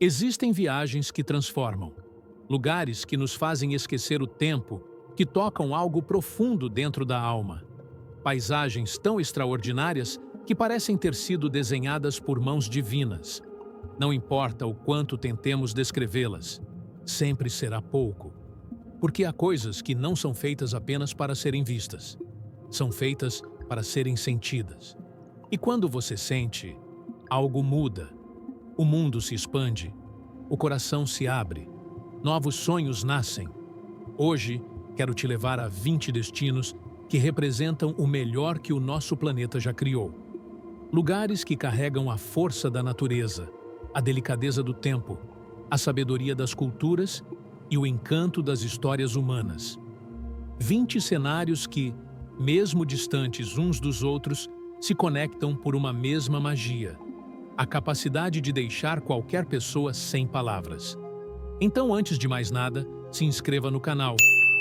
Existem viagens que transformam, lugares que nos fazem esquecer o tempo, que tocam algo profundo dentro da alma. Paisagens tão extraordinárias que parecem ter sido desenhadas por mãos divinas. Não importa o quanto tentemos descrevê-las, sempre será pouco. Porque há coisas que não são feitas apenas para serem vistas. São feitas para serem sentidas. E quando você sente, algo muda. O mundo se expande, o coração se abre, novos sonhos nascem. Hoje, quero te levar a 20 destinos que representam o melhor que o nosso planeta já criou. Lugares que carregam a força da natureza, a delicadeza do tempo, a sabedoria das culturas e o encanto das histórias humanas. 20 cenários que, mesmo distantes uns dos outros, se conectam por uma mesma magia, a capacidade de deixar qualquer pessoa sem palavras. Então, antes de mais nada, se inscreva no canal,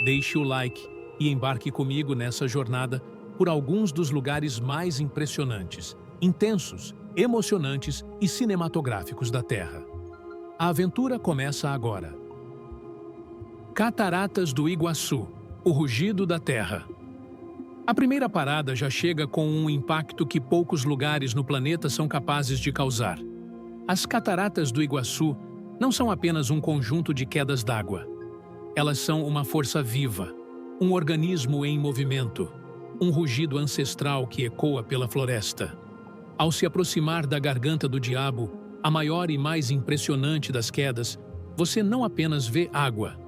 deixe o like e embarque comigo nessa jornada por alguns dos lugares mais impressionantes, intensos, emocionantes e cinematográficos da Terra. A aventura começa agora. Cataratas do Iguaçu, o rugido da terra. A primeira parada já chega com um impacto que poucos lugares no planeta são capazes de causar. As Cataratas do Iguaçu não são apenas um conjunto de quedas d'água. Elas são uma força viva, um organismo em movimento, um rugido ancestral que ecoa pela floresta. Ao se aproximar da Garganta do Diabo, a maior e mais impressionante das quedas, você não apenas vê água,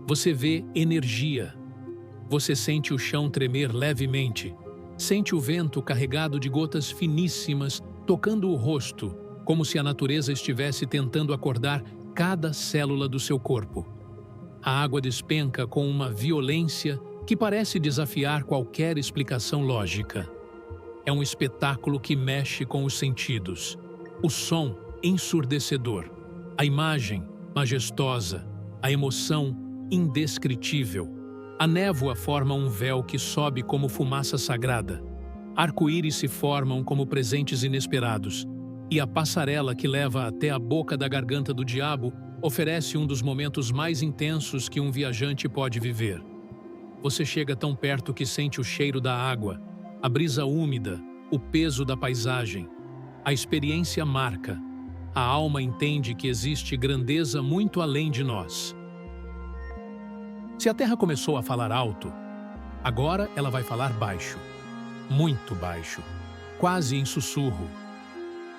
você vê energia. Você sente o chão tremer levemente, sente o vento carregado de gotas finíssimas tocando o rosto, como se a natureza estivesse tentando acordar cada célula do seu corpo. A água despenca com uma violência que parece desafiar qualquer explicação lógica. É um espetáculo que mexe com os sentidos. O som ensurdecedor, a imagem majestosa, a emoção indescritível. A névoa forma um véu que sobe como fumaça sagrada. Arco-íris se formam como presentes inesperados. E a passarela que leva até a boca da Garganta do Diabo oferece um dos momentos mais intensos que um viajante pode viver. Você chega tão perto que sente o cheiro da água, a brisa úmida, o peso da paisagem. A experiência marca. A alma entende que existe grandeza muito além de nós. Se a Terra começou a falar alto, agora ela vai falar baixo. Muito baixo. Quase em sussurro.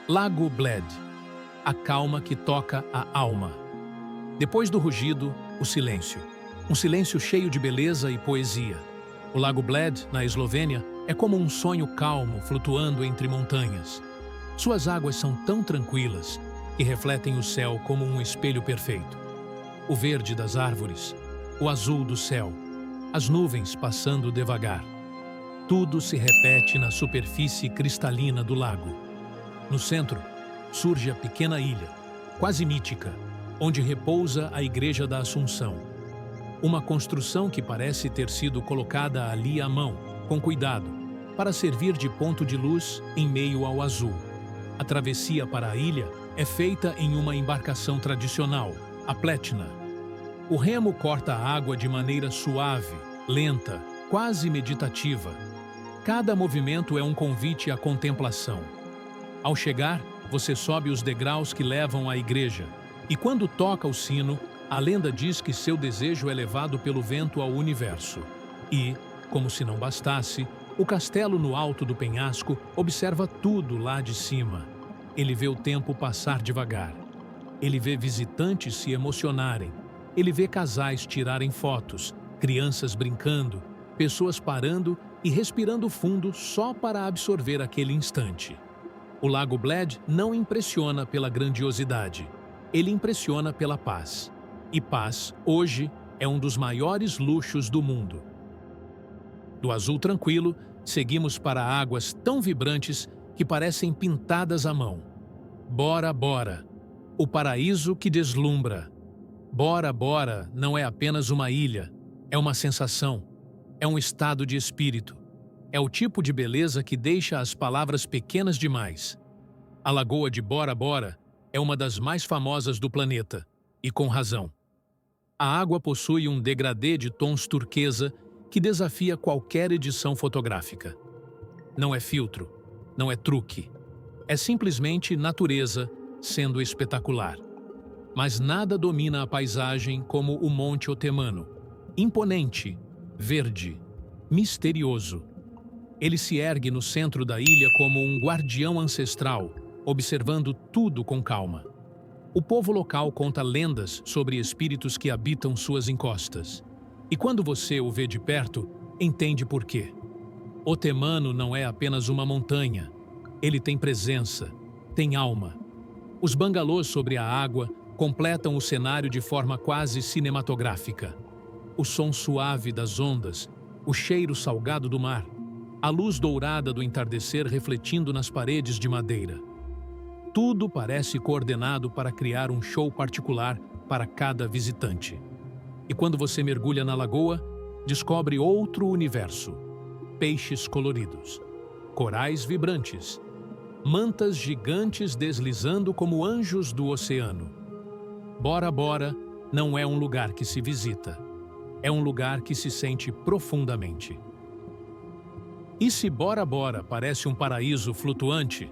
Lago Bled. A calma que toca a alma. Depois do rugido, o silêncio. Um silêncio cheio de beleza e poesia. O Lago Bled, na Eslovênia, é como um sonho calmo flutuando entre montanhas. Suas águas são tão tranquilas que refletem o céu como um espelho perfeito. O verde das árvores, o azul do céu, as nuvens passando devagar. Tudo se repete na superfície cristalina do lago. No centro, surge a pequena ilha, quase mítica, onde repousa a Igreja da Assunção. Uma construção que parece ter sido colocada ali à mão, com cuidado, para servir de ponto de luz em meio ao azul. A travessia para a ilha é feita em uma embarcação tradicional, a plétina. O remo corta a água de maneira suave, lenta, quase meditativa. Cada movimento é um convite à contemplação. Ao chegar, você sobe os degraus que levam à igreja, e quando toca o sino, a lenda diz que seu desejo é levado pelo vento ao universo. E, como se não bastasse, o castelo no alto do penhasco observa tudo lá de cima. Ele vê o tempo passar devagar. Ele vê visitantes se emocionarem. Ele vê casais tirarem fotos, crianças brincando, pessoas parando e respirando fundo só para absorver aquele instante. O Lago Bled não impressiona pela grandiosidade, ele impressiona pela paz. E paz, hoje, é um dos maiores luxos do mundo. Do azul tranquilo, seguimos para águas tão vibrantes que parecem pintadas à mão. Bora Bora, o paraíso que deslumbra. Bora Bora não é apenas uma ilha, é uma sensação, é um estado de espírito. É o tipo de beleza que deixa as palavras pequenas demais. A lagoa de Bora Bora é uma das mais famosas do planeta, e com razão. A água possui um degradê de tons turquesa que desafia qualquer edição fotográfica. Não é filtro, não é truque. É simplesmente natureza sendo espetacular. Mas nada domina a paisagem como o Monte Otemano. Imponente, verde, misterioso. Ele se ergue no centro da ilha como um guardião ancestral, observando tudo com calma. O povo local conta lendas sobre espíritos que habitam suas encostas. E quando você o vê de perto, entende por quê. Otemano não é apenas uma montanha. Ele tem presença, tem alma. Os bangalôs sobre a água completam o cenário de forma quase cinematográfica. O som suave das ondas, o cheiro salgado do mar, a luz dourada do entardecer refletindo nas paredes de madeira. Tudo parece coordenado para criar um show particular para cada visitante. E quando você mergulha na lagoa, descobre outro universo. Peixes coloridos, corais vibrantes, mantas gigantes deslizando como anjos do oceano. Bora Bora não é um lugar que se visita. É um lugar que se sente profundamente. E se Bora Bora parece um paraíso flutuante,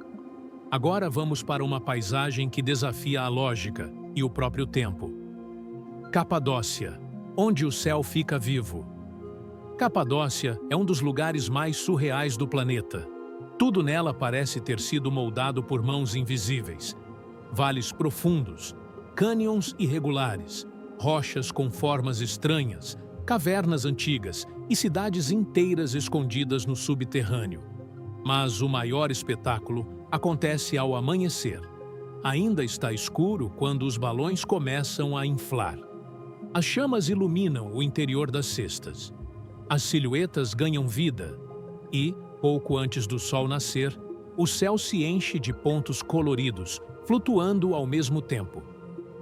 agora vamos para uma paisagem que desafia a lógica e o próprio tempo. Capadócia, onde o céu fica vivo. Capadócia é um dos lugares mais surreais do planeta. Tudo nela parece ter sido moldado por mãos invisíveis. Vales profundos, cânions irregulares, rochas com formas estranhas, cavernas antigas e cidades inteiras escondidas no subterrâneo. Mas o maior espetáculo acontece ao amanhecer. Ainda está escuro quando os balões começam a inflar. As chamas iluminam o interior das cestas. As silhuetas ganham vida e, pouco antes do sol nascer, o céu se enche de pontos coloridos, flutuando ao mesmo tempo.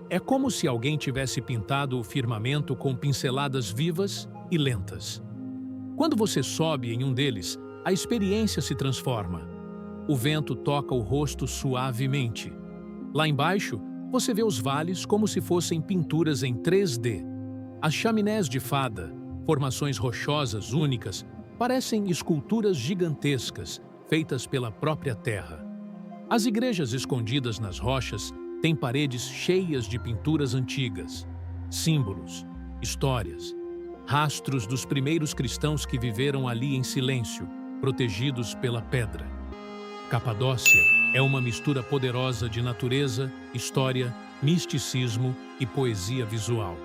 É como se alguém tivesse pintado o firmamento com pinceladas vivas e lentas. Quando você sobe em um deles, a experiência se transforma. O vento toca o rosto suavemente. Lá embaixo, você vê os vales como se fossem pinturas em 3D. As chaminés de fada, formações rochosas únicas, parecem esculturas gigantescas, feitas pela própria terra. As igrejas escondidas nas rochas têm paredes cheias de pinturas antigas, símbolos, histórias, rastros dos primeiros cristãos que viveram ali em silêncio, protegidos pela pedra. Capadócia é uma mistura poderosa de natureza, história, misticismo e poesia visual.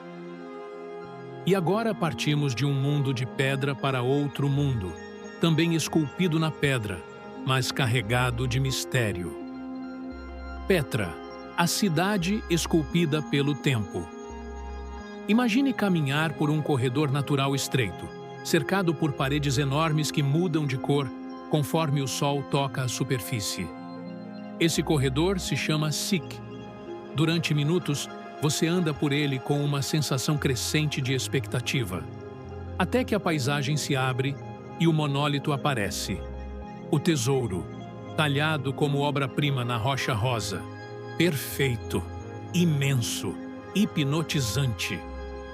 E agora partimos de um mundo de pedra para outro mundo, também esculpido na pedra, mas carregado de mistério. Petra, a cidade esculpida pelo tempo. Imagine caminhar por um corredor natural estreito, cercado por paredes enormes que mudam de cor conforme o sol toca a superfície. Esse corredor se chama Sikh. Durante minutos, você anda por ele com uma sensação crescente de expectativa, até que a paisagem se abre e o monólito aparece. O tesouro, talhado como obra-prima na rocha rosa. Perfeito, imenso, hipnotizante.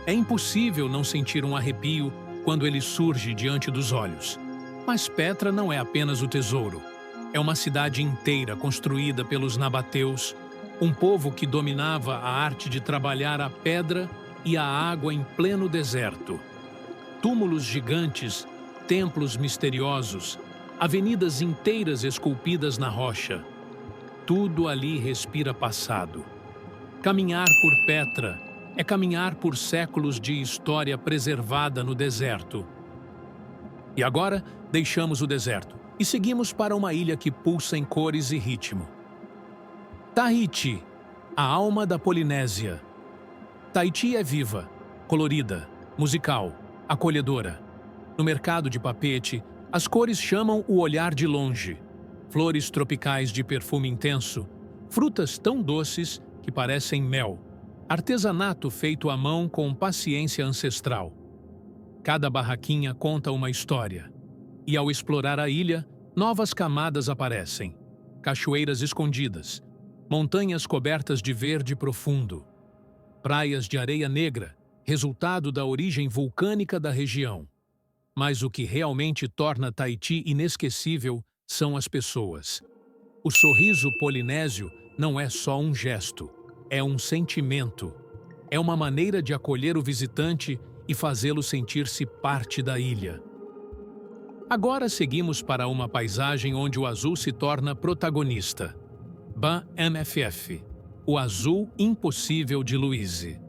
É impossível não sentir um arrepio quando ele surge diante dos olhos. Mas Petra não é apenas o tesouro. É uma cidade inteira construída pelos nabateus, um povo que dominava a arte de trabalhar a pedra e a água em pleno deserto. Túmulos gigantes, templos misteriosos, avenidas inteiras esculpidas na rocha. Tudo ali respira passado. Caminhar por Petra é caminhar por séculos de história preservada no deserto. E agora, deixamos o deserto e seguimos para uma ilha que pulsa em cores e ritmo. Tahiti, a alma da Polinésia. Tahiti é viva, colorida, musical, acolhedora. No mercado de Papeete, as cores chamam o olhar de longe. Flores tropicais de perfume intenso, frutas tão doces que parecem mel, artesanato feito à mão com paciência ancestral. Cada barraquinha conta uma história. E ao explorar a ilha, novas camadas aparecem. Cachoeiras escondidas, Montanhas cobertas de verde profundo. Praias de areia negra, resultado da origem vulcânica da região. Mas o que realmente torna Tahiti inesquecível são as pessoas. O sorriso polinésio não é só um gesto, é um sentimento. É uma maneira de acolher o visitante e fazê-lo sentir-se parte da ilha. Agora seguimos para uma paisagem onde o azul se torna protagonista. Banff, o azul impossível de Louise.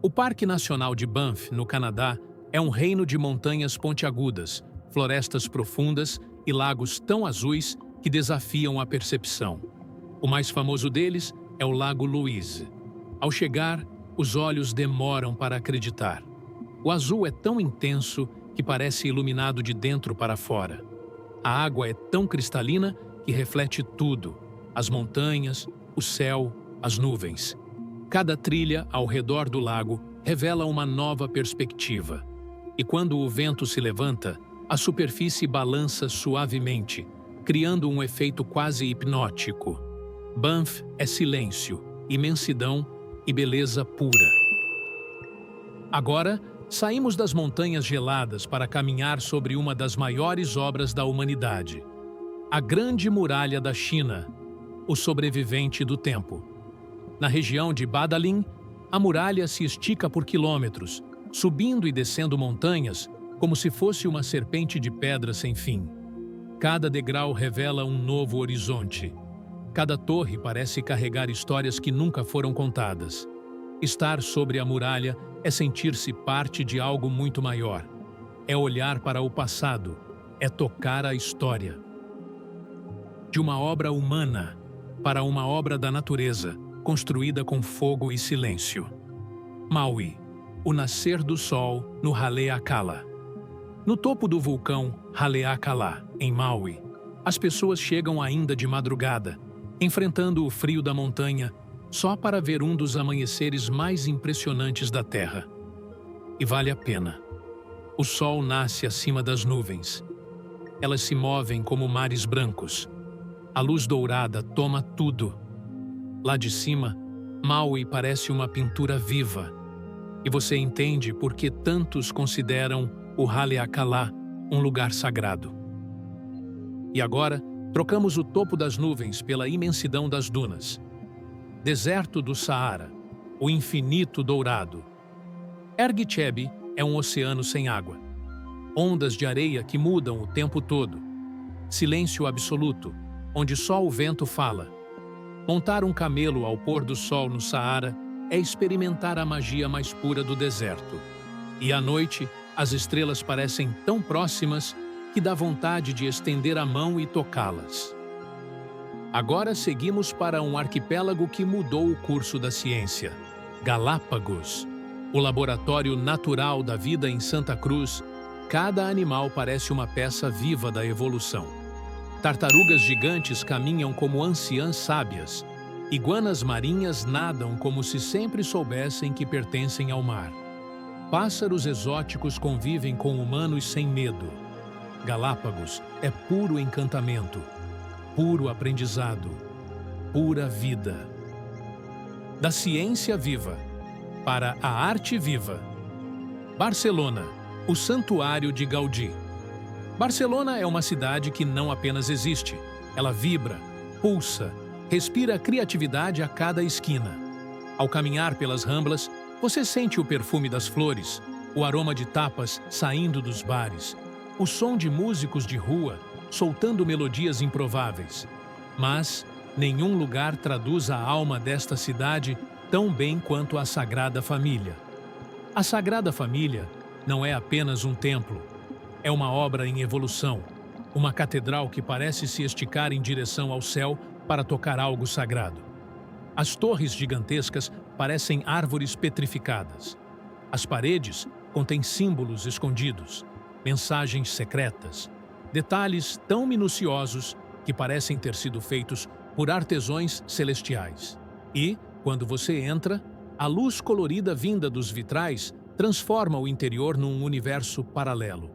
O Parque Nacional de Banff, no Canadá, é um reino de montanhas pontiagudas, florestas profundas e lagos tão azuis que desafiam a percepção. O mais famoso deles é o Lago Louise. Ao chegar, os olhos demoram para acreditar. O azul é tão intenso que parece iluminado de dentro para fora. A água é tão cristalina que reflete tudo: as montanhas, o céu, as nuvens. Cada trilha ao redor do lago revela uma nova perspectiva. E quando o vento se levanta, a superfície balança suavemente, criando um efeito quase hipnótico. Banff é silêncio, imensidão e beleza pura. Agora, saímos das montanhas geladas para caminhar sobre uma das maiores obras da humanidade. A Grande Muralha da China, o sobrevivente do tempo. Na região de Badaling, a muralha se estica por quilômetros, subindo e descendo montanhas como se fosse uma serpente de pedra sem fim. Cada degrau revela um novo horizonte. Cada torre parece carregar histórias que nunca foram contadas. Estar sobre a muralha é sentir-se parte de algo muito maior. É olhar para o passado, é tocar a história. De uma obra humana para uma obra da natureza, construída com fogo e silêncio. Maui, o nascer do sol no Haleakala. No topo do vulcão Haleakala, em Maui, as pessoas chegam ainda de madrugada, enfrentando o frio da montanha, só para ver um dos amanheceres mais impressionantes da Terra. E vale a pena. O sol nasce acima das nuvens. Elas se movem como mares brancos. A luz dourada toma tudo. Lá de cima, Maui parece uma pintura viva. E você entende por que tantos consideram o Haleakala um lugar sagrado. E agora, trocamos o topo das nuvens pela imensidão das dunas. Deserto do Saara, o infinito dourado. Erg Cheb é um oceano sem água. Ondas de areia que mudam o tempo todo. Silêncio absoluto, onde só o vento fala. Montar um camelo ao pôr do sol no Saara é experimentar a magia mais pura do deserto. E à noite, as estrelas parecem tão próximas que dá vontade de estender a mão e tocá-las. Agora seguimos para um arquipélago que mudou o curso da ciência. Galápagos, o laboratório natural da vida em Santa Cruz. Cada animal parece uma peça viva da evolução. Tartarugas gigantes caminham como anciãs sábias. Iguanas marinhas nadam como se sempre soubessem que pertencem ao mar. Pássaros exóticos convivem com humanos sem medo. Galápagos é puro encantamento, puro aprendizado, pura vida. Da ciência viva para a arte viva. Barcelona, o santuário de Gaudí. Barcelona é uma cidade que não apenas existe, ela vibra, pulsa, respira criatividade a cada esquina. Ao caminhar pelas ramblas, você sente o perfume das flores, o aroma de tapas saindo dos bares, o som de músicos de rua soltando melodias improváveis. Mas nenhum lugar traduz a alma desta cidade tão bem quanto a Sagrada Família. A Sagrada Família não é apenas um templo, é uma obra em evolução, uma catedral que parece se esticar em direção ao céu para tocar algo sagrado. As torres gigantescas parecem árvores petrificadas. As paredes contêm símbolos escondidos, mensagens secretas, detalhes tão minuciosos que parecem ter sido feitos por artesãos celestiais. E, quando você entra, a luz colorida vinda dos vitrais transforma o interior num universo paralelo.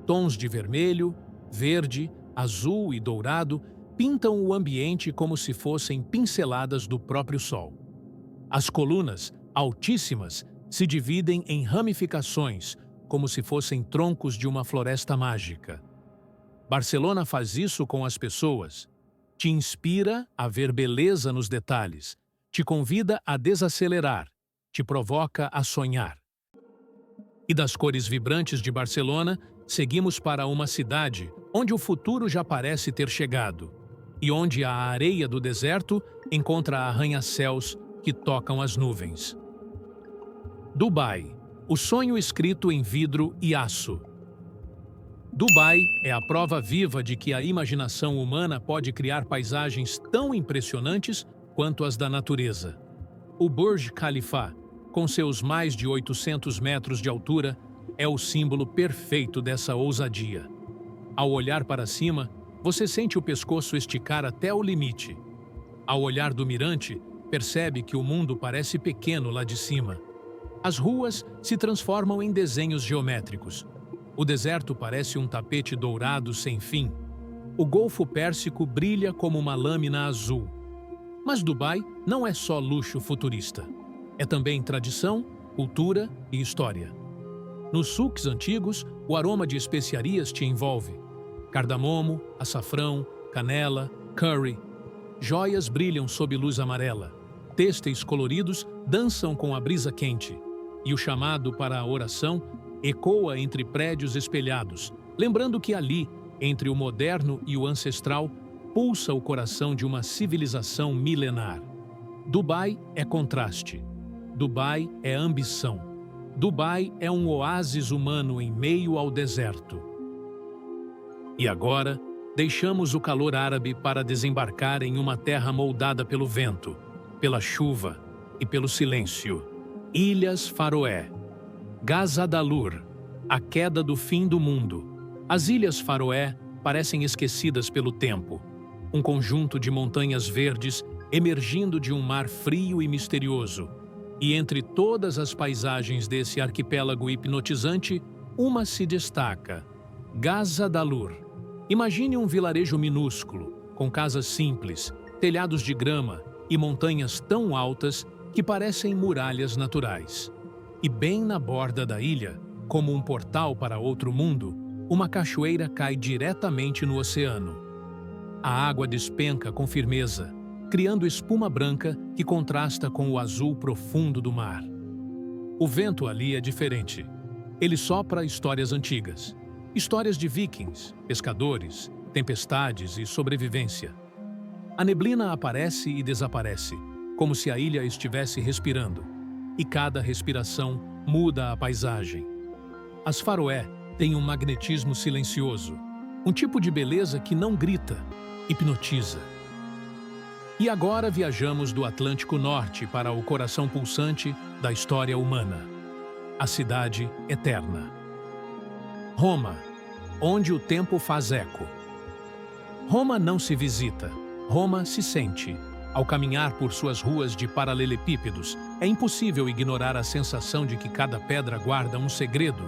Tons de vermelho, verde, azul e dourado pintam o ambiente como se fossem pinceladas do próprio sol. As colunas, altíssimas, se dividem em ramificações, como se fossem troncos de uma floresta mágica. Barcelona faz isso com as pessoas. Te inspira a ver beleza nos detalhes, te convida a desacelerar, te provoca a sonhar. E das cores vibrantes de Barcelona, seguimos para uma cidade onde o futuro já parece ter chegado e onde a areia do deserto encontra arranha-céus que tocam as nuvens. Dubai, o sonho escrito em vidro e aço. Dubai é a prova viva de que a imaginação humana pode criar paisagens tão impressionantes quanto as da natureza. O Burj Khalifa, com seus mais de 800 metros de altura, é o símbolo perfeito dessa ousadia. Ao olhar para cima, você sente o pescoço esticar até o limite. Ao olhar do mirante, percebe que o mundo parece pequeno lá de cima. As ruas se transformam em desenhos geométricos. O deserto parece um tapete dourado sem fim. O Golfo Pérsico brilha como uma lâmina azul. Mas Dubai não é só luxo futurista. É também tradição, cultura e história. Nos souks antigos, o aroma de especiarias te envolve. Cardamomo, açafrão, canela, curry. Joias brilham sob luz amarela. Têxteis coloridos dançam com a brisa quente. E o chamado para a oração ecoa entre prédios espelhados, lembrando que ali, entre o moderno e o ancestral, pulsa o coração de uma civilização milenar. Dubai é contraste. Dubai é ambição. Dubai é um oásis humano em meio ao deserto. E agora, deixamos o calor árabe para desembarcar em uma terra moldada pelo vento, pela chuva e pelo silêncio. Ilhas Faroé. Gazadalur, a queda do fim do mundo. As Ilhas Faroé parecem esquecidas pelo tempo. Um conjunto de montanhas verdes emergindo de um mar frio e misterioso. E entre todas as paisagens desse arquipélago hipnotizante, uma se destaca: Gazadalur. Imagine um vilarejo minúsculo, com casas simples, telhados de grama e montanhas tão altas que parecem muralhas naturais. E bem na borda da ilha, como um portal para outro mundo, uma cachoeira cai diretamente no oceano. A água despenca com firmeza, criando espuma branca que contrasta com o azul profundo do mar. O vento ali é diferente. Ele sopra histórias antigas. Histórias de vikings, pescadores, tempestades e sobrevivência. A neblina aparece e desaparece, como se a ilha estivesse respirando. E cada respiração muda a paisagem. As Faroé têm um magnetismo silencioso, um tipo de beleza que não grita, hipnotiza. E agora viajamos do Atlântico Norte para o coração pulsante da história humana, a cidade eterna. Roma, onde o tempo faz eco. Roma não se visita, Roma se sente. Ao caminhar por suas ruas de paralelepípedos, é impossível ignorar a sensação de que cada pedra guarda um segredo.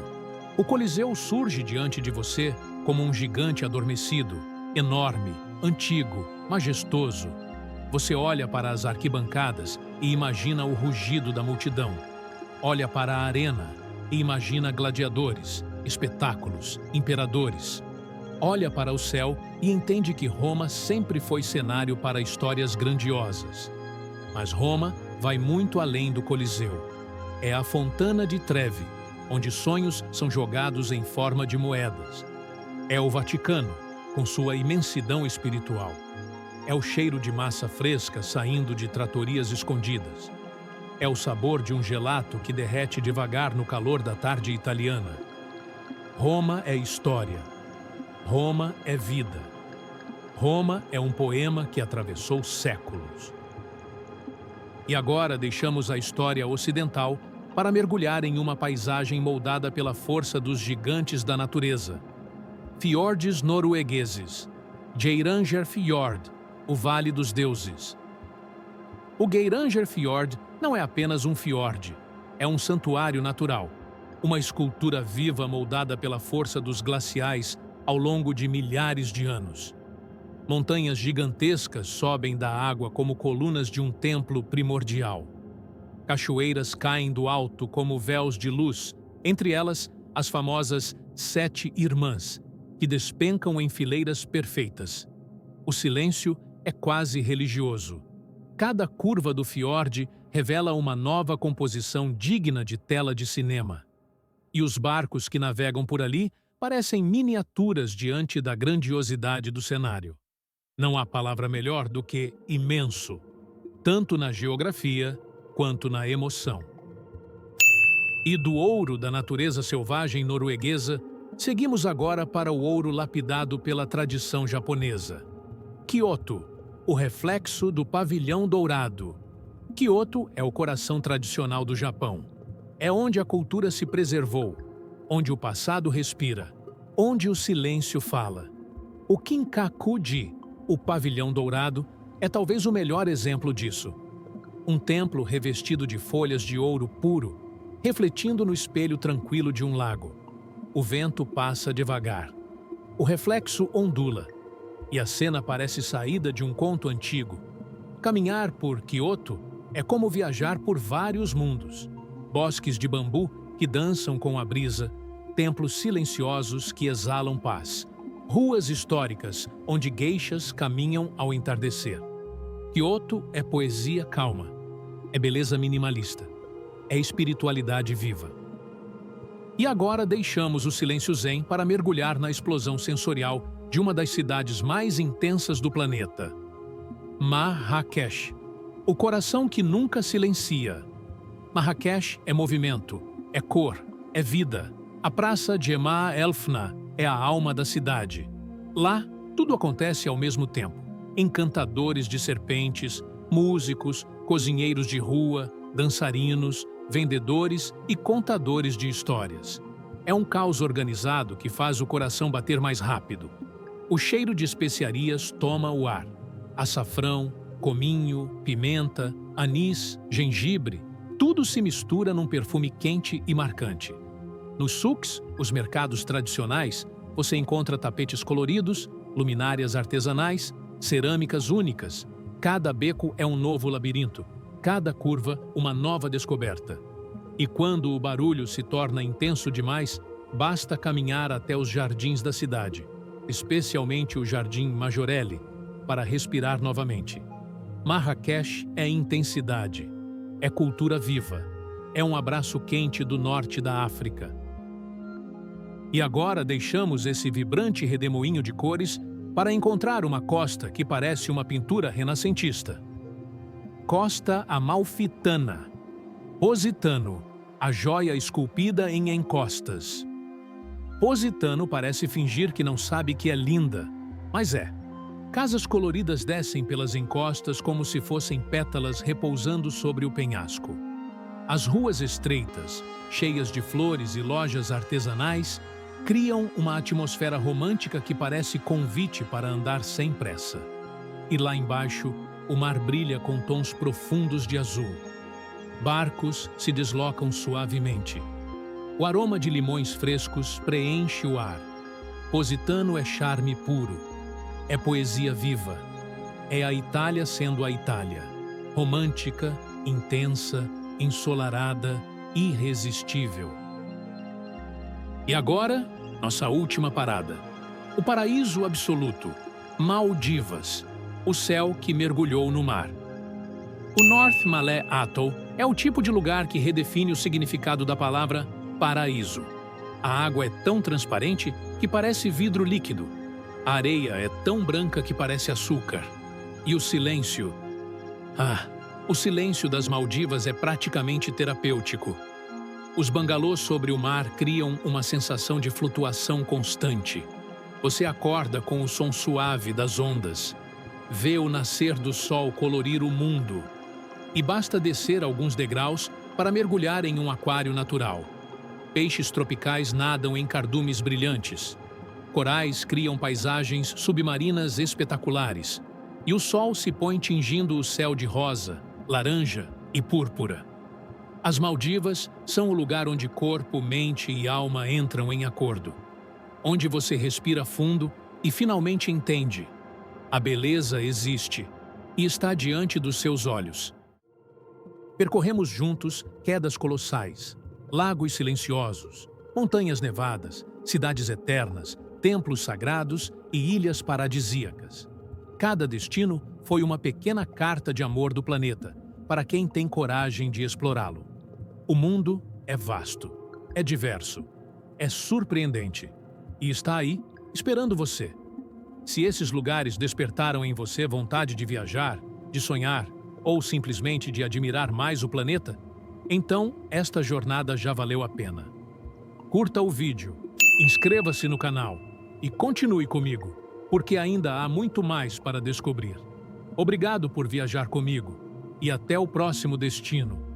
O Coliseu surge diante de você como um gigante adormecido, enorme, antigo, majestoso. Você olha para as arquibancadas e imagina o rugido da multidão. Olha para a arena e imagina gladiadores, espetáculos, imperadores. Olha para o céu e entende que Roma sempre foi cenário para histórias grandiosas. Mas Roma vai muito além do Coliseu. É a Fontana di Trevi, onde sonhos são jogados em forma de moedas. É o Vaticano, com sua imensidão espiritual. É o cheiro de massa fresca saindo de tratorias escondidas. É o sabor de um gelato que derrete devagar no calor da tarde italiana. Roma é história. Roma é vida. Roma é um poema que atravessou séculos. E agora deixamos a história ocidental para mergulhar em uma paisagem moldada pela força dos gigantes da natureza. Fiordes noruegueses. Geirangerfjord, o Vale dos Deuses. O Geirangerfjord não é apenas um fiord, é um santuário natural, uma escultura viva moldada pela força dos glaciais ao longo de milhares de anos. Montanhas gigantescas sobem da água como colunas de um templo primordial. Cachoeiras caem do alto como véus de luz, entre elas as famosas 7 Irmãs, que despencam em fileiras perfeitas. O silêncio é quase religioso. Cada curva do fiorde revela uma nova composição digna de tela de cinema. E os barcos que navegam por ali parecem miniaturas diante da grandiosidade do cenário. Não há palavra melhor do que imenso, tanto na geografia quanto na emoção. E do ouro da natureza selvagem norueguesa, seguimos agora para o ouro lapidado pela tradição japonesa. Kyoto, o reflexo do pavilhão dourado. Kyoto é o coração tradicional do Japão. É onde a cultura se preservou, onde o passado respira, onde o silêncio fala. O Kinkaku-ji, o pavilhão dourado, é talvez o melhor exemplo disso. Um templo revestido de folhas de ouro puro, refletindo no espelho tranquilo de um lago. O vento passa devagar. O reflexo ondula, e a cena parece saída de um conto antigo. Caminhar por Kyoto é como viajar por vários mundos. Bosques de bambu que dançam com a brisa, templos silenciosos que exalam paz, ruas históricas onde geishas caminham ao entardecer. Kyoto é poesia calma, é beleza minimalista, é espiritualidade viva. E agora deixamos o silêncio zen para mergulhar na explosão sensorial de uma das cidades mais intensas do planeta. Marrakech, o coração que nunca silencia. Marrakech é movimento, é cor, é vida. A praça de Ema El-Fna é a alma da cidade. Lá, tudo acontece ao mesmo tempo. Encantadores de serpentes, músicos, cozinheiros de rua, dançarinos, vendedores e contadores de histórias. É um caos organizado que faz o coração bater mais rápido. O cheiro de especiarias toma o ar. Açafrão, cominho, pimenta, anis, gengibre, tudo se mistura num perfume quente e marcante. Nos souks, os mercados tradicionais, você encontra tapetes coloridos, luminárias artesanais, cerâmicas únicas. Cada beco é um novo labirinto, cada curva uma nova descoberta. E quando o barulho se torna intenso demais, basta caminhar até os jardins da cidade, especialmente o Jardim Majorelle, para respirar novamente. Marrakech é intensidade, é cultura viva, é um abraço quente do norte da África. E agora deixamos esse vibrante redemoinho de cores para encontrar uma costa que parece uma pintura renascentista. Costa Amalfitana. Positano, a joia esculpida em encostas. Positano parece fingir que não sabe que é linda, mas é. Casas coloridas descem pelas encostas como se fossem pétalas repousando sobre o penhasco. As ruas estreitas, cheias de flores e lojas artesanais, criam uma atmosfera romântica que parece convite para andar sem pressa. E lá embaixo, o mar brilha com tons profundos de azul. Barcos se deslocam suavemente. O aroma de limões frescos preenche o ar. Positano é charme puro. É poesia viva. É a Itália sendo a Itália. Romântica, intensa, ensolarada, irresistível. E agora, nossa última parada. O paraíso absoluto. Maldivas. O céu que mergulhou no mar. O North Malé Atoll é o tipo de lugar que redefine o significado da palavra paraíso. A água é tão transparente que parece vidro líquido. A areia é tão branca que parece açúcar. E o silêncio... o silêncio das Maldivas é praticamente terapêutico. Os bangalôs sobre o mar criam uma sensação de flutuação constante. Você acorda com o som suave das ondas. Vê o nascer do sol colorir o mundo. E basta descer alguns degraus para mergulhar em um aquário natural. Peixes tropicais nadam em cardumes brilhantes. Corais criam paisagens submarinas espetaculares. E o sol se põe tingindo o céu de rosa, laranja e púrpura. As Maldivas são o lugar onde corpo, mente e alma entram em acordo. Onde você respira fundo e finalmente entende. A beleza existe e está diante dos seus olhos. Percorremos juntos quedas colossais, lagos silenciosos, montanhas nevadas, cidades eternas, templos sagrados e ilhas paradisíacas. Cada destino foi uma pequena carta de amor do planeta para quem tem coragem de explorá-lo. O mundo é vasto, é diverso, é surpreendente e está aí esperando você. Se esses lugares despertaram em você vontade de viajar, de sonhar ou simplesmente de admirar mais o planeta, então esta jornada já valeu a pena. Curta o vídeo, inscreva-se no canal e continue comigo, porque ainda há muito mais para descobrir. Obrigado por viajar comigo e até o próximo destino.